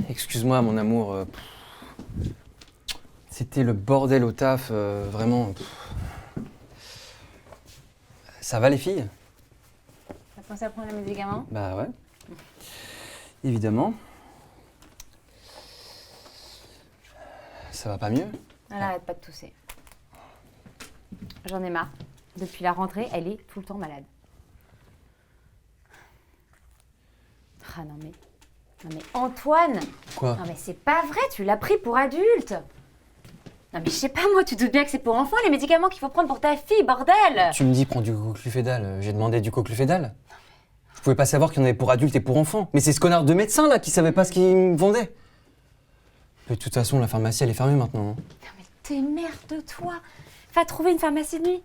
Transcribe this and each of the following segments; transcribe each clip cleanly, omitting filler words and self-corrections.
Excuse-moi, mon amour. C'était le bordel au taf, vraiment. Ça va, les filles? T'as pensé à prendre les médicaments? Bah ouais. Évidemment. Ça va pas mieux? Elle arrête pas de tousser. J'en ai marre. Depuis la rentrée, elle est tout le temps malade. Ah non mais Antoine! Quoi? Non mais c'est pas vrai, tu l'as pris pour adulte! Non mais je sais pas moi, tu te doutes bien que c'est pour enfants les médicaments qu'il faut prendre pour ta fille, bordel! Tu me dis prends du coclufédal. J'ai demandé du coclufédal. Je pouvais pas savoir qu'il y en avait pour adultes et pour enfants. Mais c'est ce connard de médecin là qui savait pas ce qu'il me vendait. De toute façon, la pharmacie elle est fermée maintenant. Non mais démerde-toi! Va trouver une pharmacie de nuit.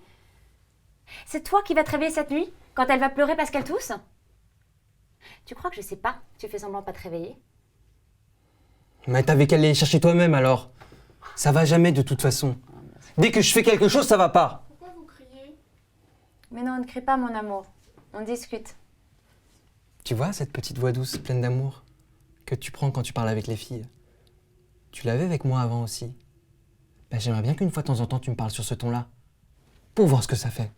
C'est toi qui vas te réveiller cette nuit quand elle va pleurer parce qu'elle tousse? Tu crois que je sais pas que tu fais semblant de pas te réveiller? Mais t'avais qu'à aller les chercher toi-même alors. Ça va jamais de toute façon. Dès que je fais quelque chose, ça va pas. Pourquoi vous criez? Mais non, ne crie pas mon amour. On discute. Tu vois cette petite voix douce, pleine d'amour, que tu prends quand tu parles avec les filles? Tu l'avais avec moi avant aussi. Ben, j'aimerais bien qu'une fois de temps en temps tu me parles sur ce ton-là. Pour voir ce que ça fait.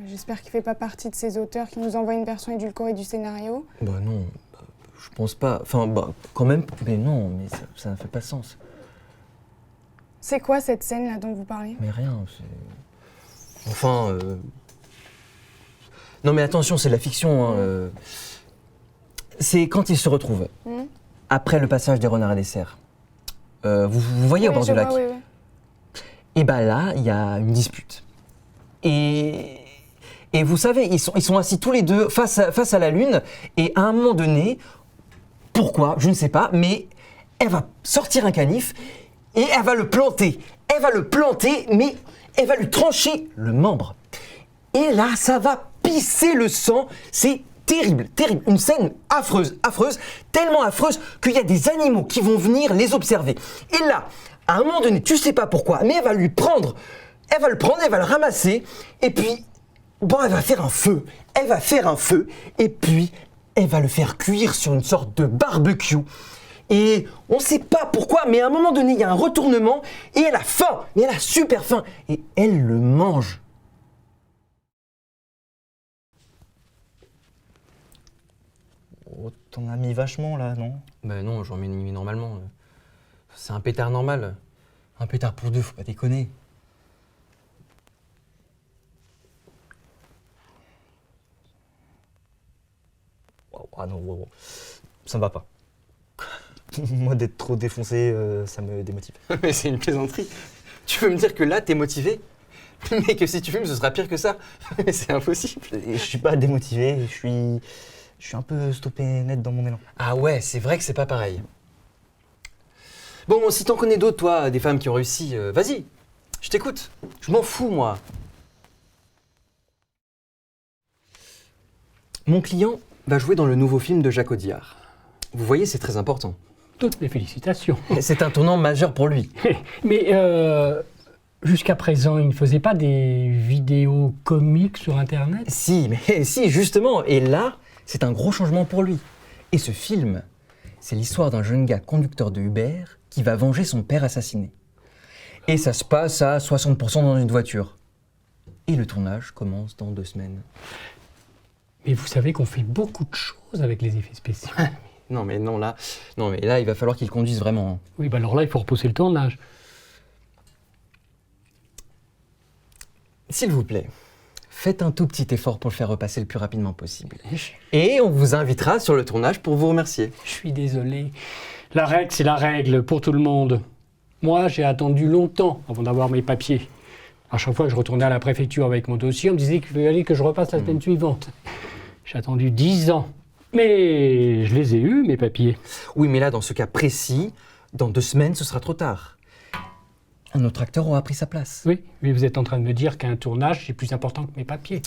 J'espère qu'il fait pas partie de ces auteurs qui nous envoient une version édulcorée du scénario. Bah non, je pense pas. Enfin, bah quand même, mais non, mais ça ne fait pas sens. C'est quoi cette scène-là dont vous parlez? Mais rien, c'est... Enfin, Non mais attention, c'est de la fiction, hein. C'est quand ils se retrouvent, après le passage des renards à dessert. Vous voyez au bord du lac? Oui. Et bah là, il y a une dispute. Et vous savez, ils sont assis tous les deux face à la lune, et à un moment donné, pourquoi, je ne sais pas, mais elle va sortir un canif, et elle va le planter. Elle va le planter, mais elle va lui trancher le membre. Et là, ça va pisser le sang, c'est terrible, terrible. Une scène affreuse, tellement affreuse qu'il y a des animaux qui vont venir les observer. Et là, à un moment donné, tu sais pas pourquoi, mais elle va le prendre, elle va le ramasser, et puis, bon, elle va faire un feu. Et puis, elle va le faire cuire sur une sorte de barbecue. Et on sait pas pourquoi, mais à un moment donné, il y a un retournement, et elle a faim, mais elle a super faim, et elle le mange. Oh, t'en as mis vachement là, non? Bah non, j'en mets normalement. C'est un pétard normal. Un pétard pour deux, faut pas déconner. Ah non, wow. Ça me va pas. Moi, d'être trop défoncé, ça me démotive. Mais c'est une plaisanterie. Tu veux me dire que là, t'es motivé? Mais que si tu fumes, ce sera pire que ça. Mais c'est impossible. Je suis pas démotivé, je suis un peu stoppé net dans mon élan. Ah ouais, c'est vrai que c'est pas pareil. Bon, si t'en connais d'autres, toi, des femmes qui ont réussi, vas-y, je t'écoute. Je m'en fous, moi. Mon client va jouer dans le nouveau film de Jacques Audiard. Vous voyez, c'est très important. Toutes mes félicitations. C'est un tournant majeur pour lui. Mais jusqu'à présent, il ne faisait pas des vidéos comiques sur Internet? Si, mais si, justement. Et là, c'est un gros changement pour lui. Et ce film, c'est l'histoire d'un jeune gars conducteur de Uber qui va venger son père assassiné. Et ça se passe à 60% dans une voiture. Et le tournage commence dans 2 semaines. Mais vous savez qu'on fait beaucoup de choses avec les effets spéciaux. Non mais là, il va falloir qu'il conduise vraiment. Oui, bah alors là, il faut repousser le tournage. S'il vous plaît, faites un tout petit effort pour le faire repasser le plus rapidement possible. Et on vous invitera sur le tournage pour vous remercier. Je suis désolé. La règle, c'est la règle pour tout le monde. Moi, j'ai attendu longtemps avant d'avoir mes papiers. À chaque fois que je retournais à la préfecture avec mon dossier, on me disait qu'il fallait que je repasse la semaine suivante. J'ai attendu 10 ans. Mais je les ai eus, mes papiers. Oui, mais là, dans ce cas précis, dans 2 semaines, ce sera trop tard. Un autre acteur aura pris sa place. Oui, mais vous êtes en train de me dire qu'un tournage, c'est plus important que mes papiers.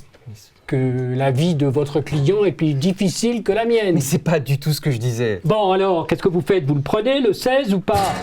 Que la vie de votre client est plus difficile que la mienne. Mais c'est pas du tout ce que je disais. Bon, alors, qu'est-ce que vous faites? Vous le prenez, le 16 ou pas?